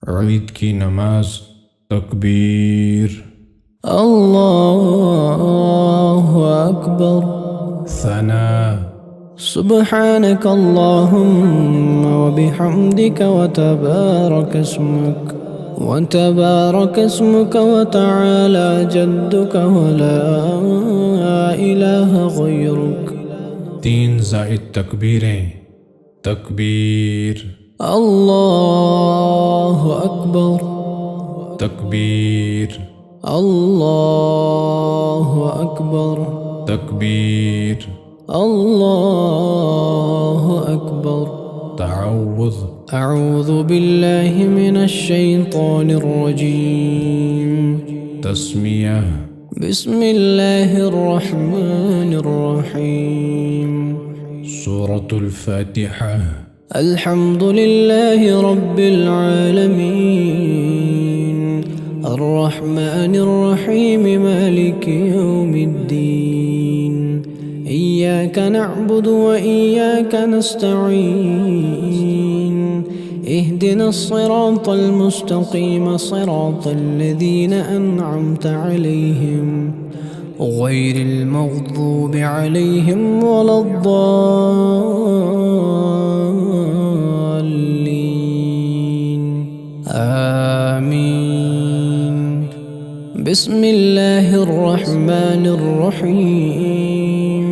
ईद की नमाज तकबीर, अल्लाहु अकबर। सना, सुब्हानक अल्लाहुम्मा व बिहम्दिक व तबारक اسمك وتعالى जद्दुक व ला इलाहा गैरुक। 3 ज़ाइद तकबीरें। तकबीर, अल्लाहु अकबर। तकबीर, अल्लाहु अकबर। तकबीर, अल्लाहु अकबर। तअव्वुज़, अऊज़ु बिल्लाहि मिनश शैतानिर रजीम। तस्मियह, बिस्मिल्लाहिर रहमानिर रहीम। सूरतुल फातिहा। अल्हम्दुलिल्लाहि रब्बिल आलमीन अर्रहमानिर रहीम मालिकि यौमिद्दीन। इय्याक नअबुदु व इय्याक नस्तईन। इहदिनस सिरातल मुस्तकीम सिरातल लज़ीना अनअमत अलैहिम गैरिल मग़दूबि अलैहिम वलद्दाल्लीन। आमीन। बिस्मिल्लाहिर रहमानिर रहीम।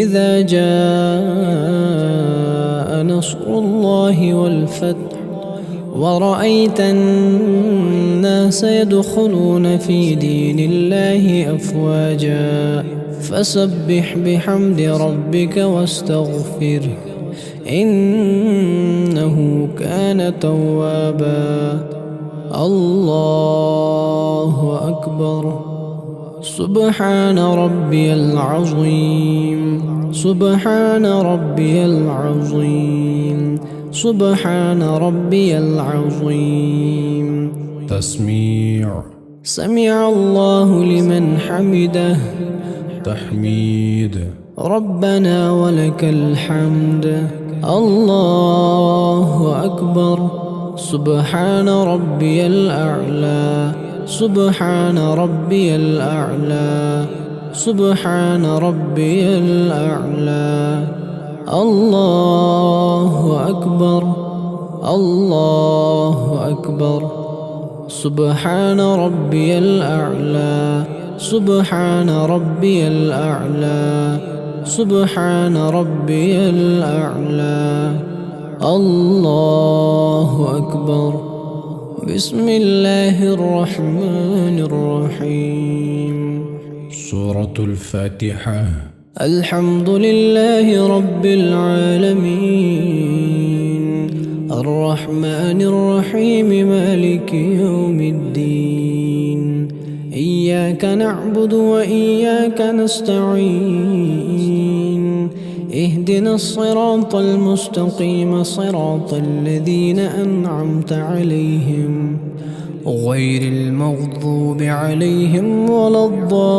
इज़ा जाअ नस्रुल्लाहि वल फ़त्ह ورأيت الناس يدخلون في دين الله أفواجا فسبح بحمد ربك واستغفره إنه كان توابا. الله أكبر. سبحان ربي العظيم. سبحان ربي العظيم. سبحان ربي العظيم. تسميع، سمع الله لمن حمده. تحميد، ربنا ولك الحمد. الله أكبر. سبحان ربي الأعلى. سبحان ربي الأعلى. سبحان ربي الأعلى. الله أكبر. الله أكبر. سبحان ربي الأعلى. سبحان ربي الأعلى. سبحان ربي الأعلى. الله أكبر. بسم الله الرحمن الرحيم. سورة الفاتحة. الحمد لله رب العالمين الرحمن الرحيم مالك يوم الدين. إياك نعبد وإياك نستعين. اهدنا الصراط المستقيم صراط الذين أنعمت عليهم غير المغضوب عليهم ولا الضالين.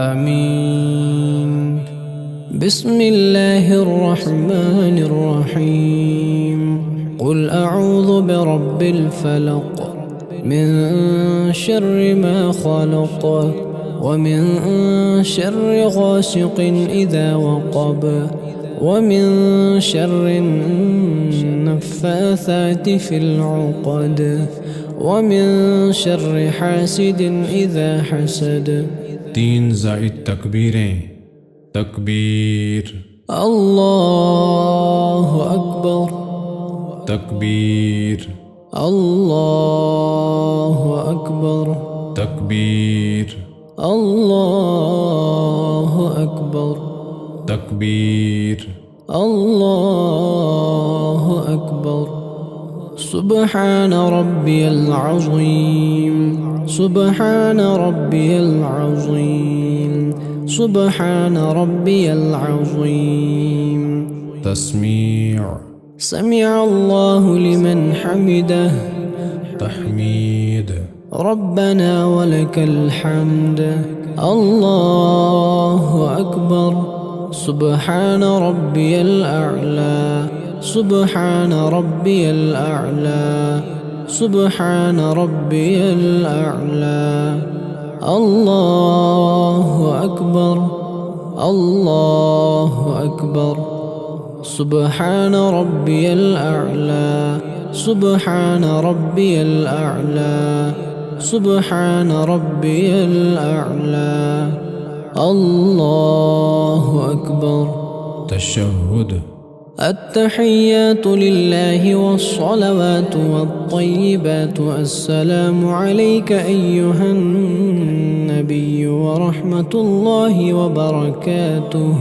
آمين. بسم الله الرحمن الرحيم. قل أعوذ برب الفلق من شر ما خلق ومن شر غاسق إذا وقب ومن شر النفاثات في العقد ومن شر حاسد إذا حسد. 3 ज़ाइद तकबीरें। तकबीर, الله أكبر. तकबीर, الله أكبر. तकबीर, الله أكبر. तकबीर, الله أكبر. سبحان ربي العظيم. سبحان ربي العظيم. سبحان ربي العظيم. تسميع، سمع الله لمن حمده. تحميد، ربنا ولك الحمد. الله أكبر. سبحان ربي الأعلى سبحان ربي الأعلى سبحان ربي الأعلى الله أكبر الله أكبر سبحان ربي الأعلى سبحان ربي الأعلى سبحان ربي الأعلى الله أكبر تشهد. التحيات لله والصلوات والطيبات. السلام عليك أيها النبي ورحمة الله وبركاته.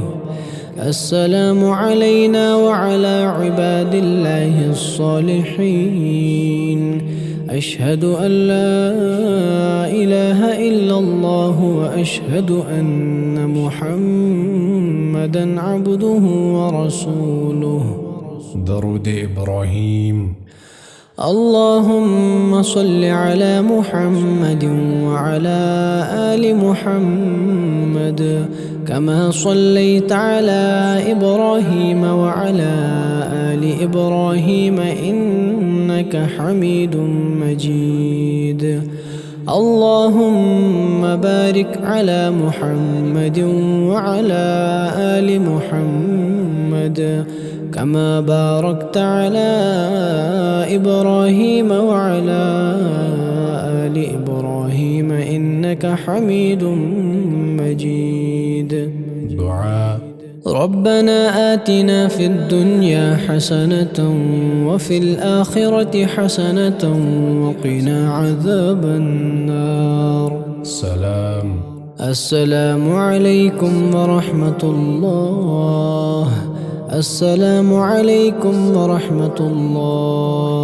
السلام علينا وعلى عباد الله الصالحين. أشهد أن لا إله إلا الله وأشهد أن محمدًا عبده ورسوله. درود إبراهيم. اللهم صل على محمد وعلى آل محمد كما صليت على إبراهيم وعلى آل إبراهيم إنك حميد مجيد. اللهم بارك على محمد وعلى آل محمد كما باركت على إبراهيم وعلى آل إبراهيم إنك حميد مجيد. دعاء. ربنا آتنا في الدنيا حسنة وفي الآخرة حسنة وقنا عذاب النار. سلام. السلام عليكم ورحمة الله. السلام عليكم ورحمة الله.